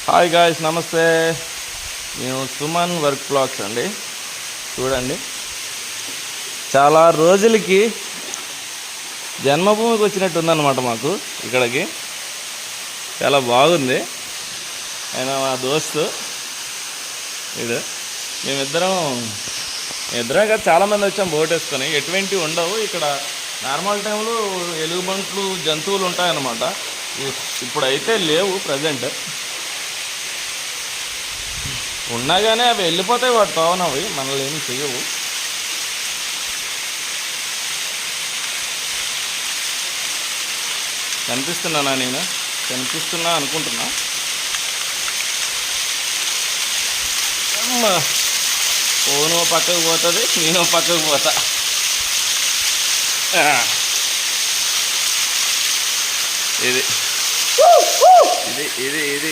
Hi guys, నమస్తే. మేము Suman work blogs అండి. చూడండి, చాలా రోజులకి జన్మభూమికి వచ్చినట్టు ఉందన్నమాట మాకు ఇక్కడికి. చాలా బాగుంది. ఆయన మా దోస్తు ఇది. మేమిద్దరం కాదు, చాలామంది వచ్చాం బోట్ వేసుకొని. ఎటువంటి ఉండవు ఇక్కడ. నార్మల్ టైంలో ఎలుగుబంట్లు, జంతువులు ఉంటాయన్నమాట. ఇప్పుడైతే లేవు ప్రజెంట్. ఉన్నా కానీ అవి వెళ్ళిపోతాయి, వాటి తోవన అవి మనల్ని ఏమి చెయ్యవు. కనిపిస్తున్నానా? నేను కనిపిస్తున్నా అనుకుంటున్నా. ఫోను పక్కకు పోతుంది, నేను పక్కకు పోతా. ఇది ఇది ఇది ఇది